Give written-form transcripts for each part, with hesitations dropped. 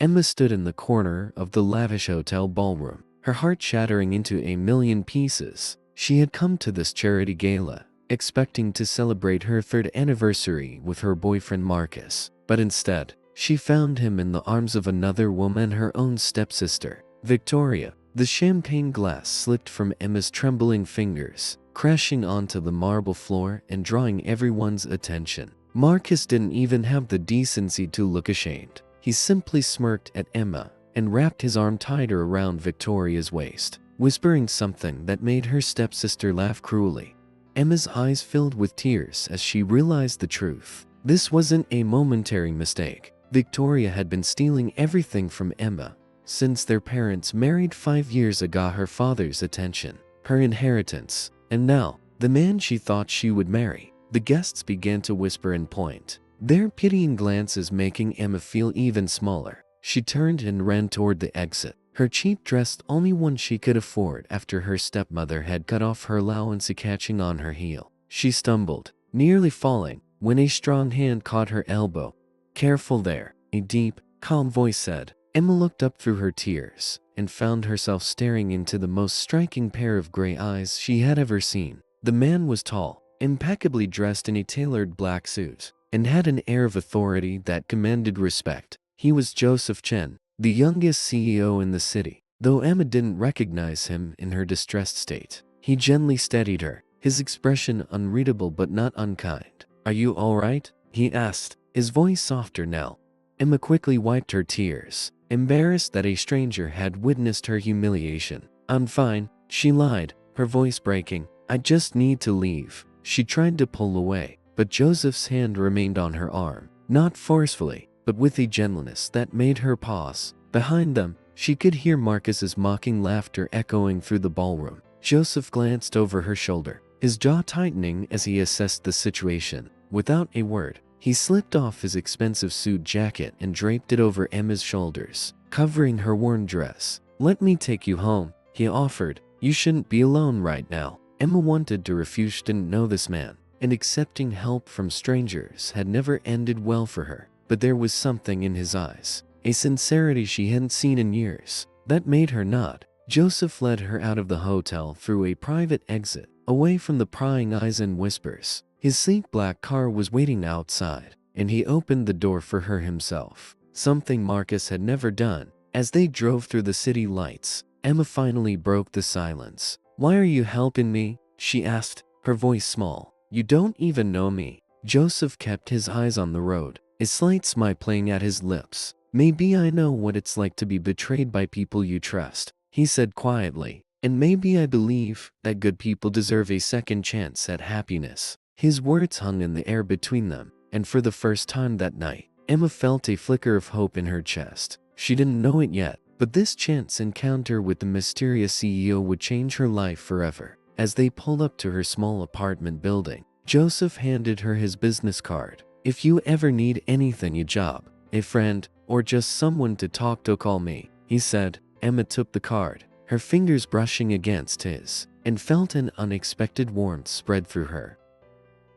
Emma stood in the corner of the lavish hotel ballroom, her heart shattering into a million pieces. She had come to this charity gala, expecting to celebrate her 3rd anniversary with her boyfriend Marcus, but instead, she found him in the arms of another woman, her own stepsister, Victoria. The champagne glass slipped from Emma's trembling fingers, crashing onto the marble floor and drawing everyone's attention. Marcus didn't even have the decency to look ashamed. He simply smirked at Emma and wrapped his arm tighter around Victoria's waist, whispering something that made her stepsister laugh cruelly. Emma's eyes filled with tears as she realized the truth. This wasn't a momentary mistake. Victoria had been stealing everything from Emma since their parents married 5 years ago. Her father's attention, her inheritance, and now, the man she thought she would marry. The guests began to whisper and point, their pitying glances making Emma feel even smaller. She turned and ran toward the exit, her cheap dress only one she could afford after her stepmother had cut off her allowance, catching on her heel. She stumbled, nearly falling, when a strong hand caught her elbow. "Careful there," a deep, calm voice said. Emma looked up through her tears and found herself staring into the most striking pair of gray eyes she had ever seen. The man was tall, impeccably dressed in a tailored black suit, and had an air of authority that commanded respect. He was Joseph Chen, the youngest CEO in the city. Though Emma didn't recognize him in her distressed state, he gently steadied her, his expression unreadable but not unkind. "Are you all right?" he asked, his voice softer now. Emma quickly wiped her tears, embarrassed that a stranger had witnessed her humiliation. "I'm fine," she lied, her voice breaking. "I just need to leave." She tried to pull away, but Joseph's hand remained on her arm, not forcefully, but with a gentleness that made her pause. Behind them, she could hear Marcus's mocking laughter echoing through the ballroom. Joseph glanced over her shoulder, his jaw tightening as he assessed the situation. Without a word, he slipped off his expensive suit jacket and draped it over Emma's shoulders, covering her worn dress. "Let me take you home," he offered. "You shouldn't be alone right now." Emma wanted to refuse. She didn't know this man, and accepting help from strangers had never ended well for her. But there was something in his eyes, a sincerity she hadn't seen in years, that made her nod. Joseph led her out of the hotel through a private exit, away from the prying eyes and whispers. His sleek black car was waiting outside, and he opened the door for her himself, something Marcus had never done. As they drove through the city lights, Emma finally broke the silence. "Why are you helping me?" she asked, her voice small. "You don't even know me." Joseph kept his eyes on the road, a slight smile playing at his lips. "Maybe I know what it's like to be betrayed by people you trust," he said quietly. "And maybe I believe that good people deserve a second chance at happiness." His words hung in the air between them, and for the first time that night, Emma felt a flicker of hope in her chest. She didn't know it yet, but this chance encounter with the mysterious CEO would change her life forever. As they pulled up to her small apartment building, Joseph handed her his business card. "If you ever need anything, a job, a friend, or just someone to talk to, call me," he said. Emma took the card, her fingers brushing against his, and felt an unexpected warmth spread through her.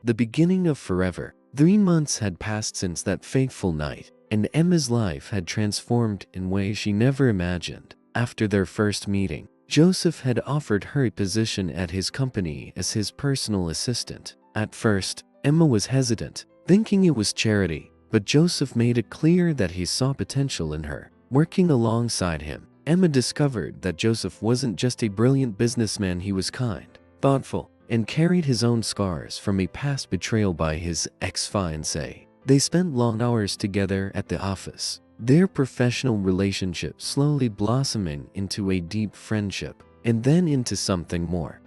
The beginning of forever. 3 months had passed since that fateful night, and Emma's life had transformed in ways she never imagined. After their first meeting, Joseph had offered her a position at his company as his personal assistant. At first, Emma was hesitant, thinking it was charity, but Joseph made it clear that he saw potential in her. Working alongside him, Emma discovered that Joseph wasn't just a brilliant businessman, he was kind, thoughtful, and carried his own scars from a past betrayal by his ex-fiancée. They spent long hours together at the office, their professional relationship slowly blossoming into a deep friendship, and then into something more.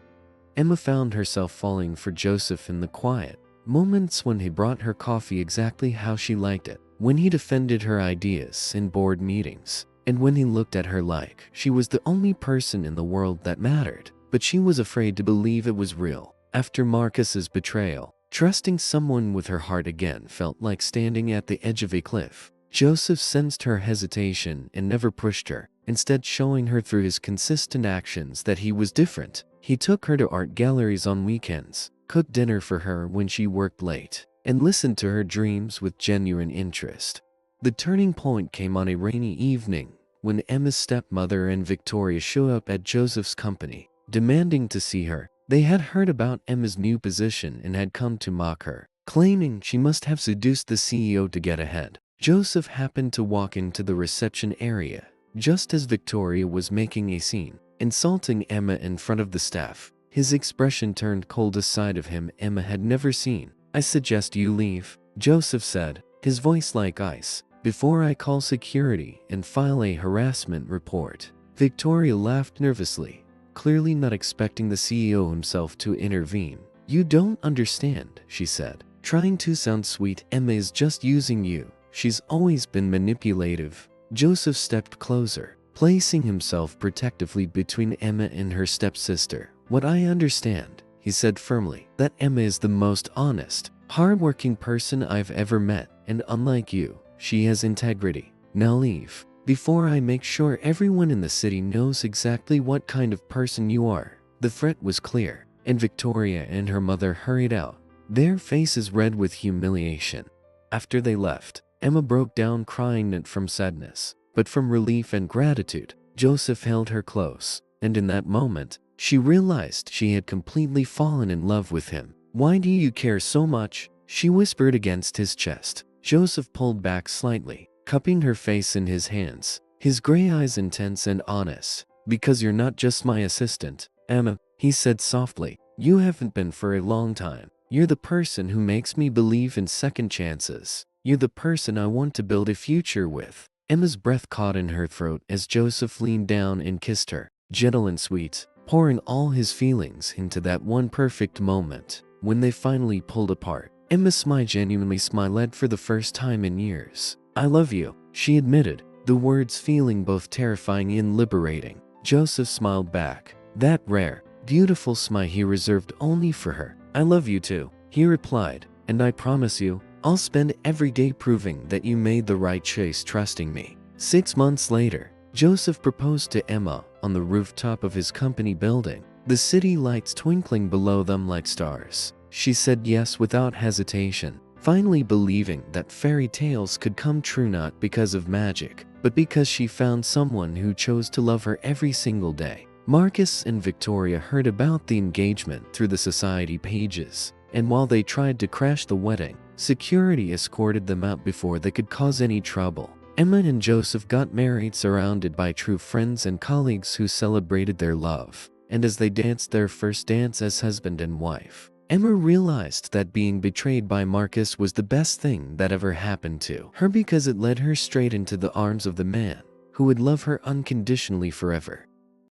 Emma found herself falling for Joseph in the quiet moments, when he brought her coffee exactly how she liked it, when he defended her ideas in board meetings, and when he looked at her like she was the only person in the world that mattered. But she was afraid to believe it was real. After Marcus's betrayal, trusting someone with her heart again felt like standing at the edge of a cliff. Joseph sensed her hesitation and never pushed her, instead showing her through his consistent actions that he was different. He took her to art galleries on weekends, cooked dinner for her when she worked late, and listened to her dreams with genuine interest. The turning point came on a rainy evening when Emma's stepmother and Victoria show up at Joseph's company, demanding to see her. They had heard about Emma's new position and had come to mock her, claiming she must have seduced the CEO to get ahead. Joseph happened to walk into the reception area just as Victoria was making a scene, insulting Emma in front of the staff. His expression turned cold, a side of him Emma had never seen. "I suggest you leave," Joseph said, his voice like ice, "before I call security and file a harassment report." Victoria laughed nervously, clearly not expecting the CEO himself to intervene. "You don't understand," she said, trying to sound sweet. "Emma is just using you. She's always been manipulative." Joseph stepped closer, placing himself protectively between Emma and her stepsister. "What I understand," he said firmly, "that Emma is the most honest, hardworking person I've ever met, and unlike you, she has integrity. Now leave, before I make sure everyone in the city knows exactly what kind of person you are." The threat was clear, and Victoria and her mother hurried out, their faces red with humiliation. After they left, Emma broke down, crying not from sadness, but from relief and gratitude. Joseph held her close, and in that moment, she realized she had completely fallen in love with him. "Why do you care so much?" she whispered against his chest. Joseph pulled back slightly, cupping her face in his hands, his gray eyes intense and honest. "Because you're not just my assistant, Emma," he said softly. "You haven't been for a long time. You're the person who makes me believe in second chances. You're the person I want to build a future with." Emma's breath caught in her throat as Joseph leaned down and kissed her, gentle and sweet, pouring all his feelings into that one perfect moment. When they finally pulled apart, Emma genuinely smiled for the first time in years. "I love you," she admitted, the words feeling both terrifying and liberating. Joseph smiled back, that rare, beautiful smile he reserved only for her. "I love you too," he replied, "and I promise you, I'll spend every day proving that you made the right choice, trusting me." 6 months later, Joseph proposed to Emma on the rooftop of his company building, the city lights twinkling below them like stars. She said yes without hesitation, finally believing that fairy tales could come true, not because of magic, but because she found someone who chose to love her every single day. Marcus and Victoria heard about the engagement through the society pages, and while they tried to crash the wedding, security escorted them out before they could cause any trouble. Emma and Joseph got married, surrounded by true friends and colleagues who celebrated their love. And as they danced their first dance as husband and wife, Emma realized that being betrayed by Marcus was the best thing that ever happened to her, because it led her straight into the arms of the man who would love her unconditionally forever.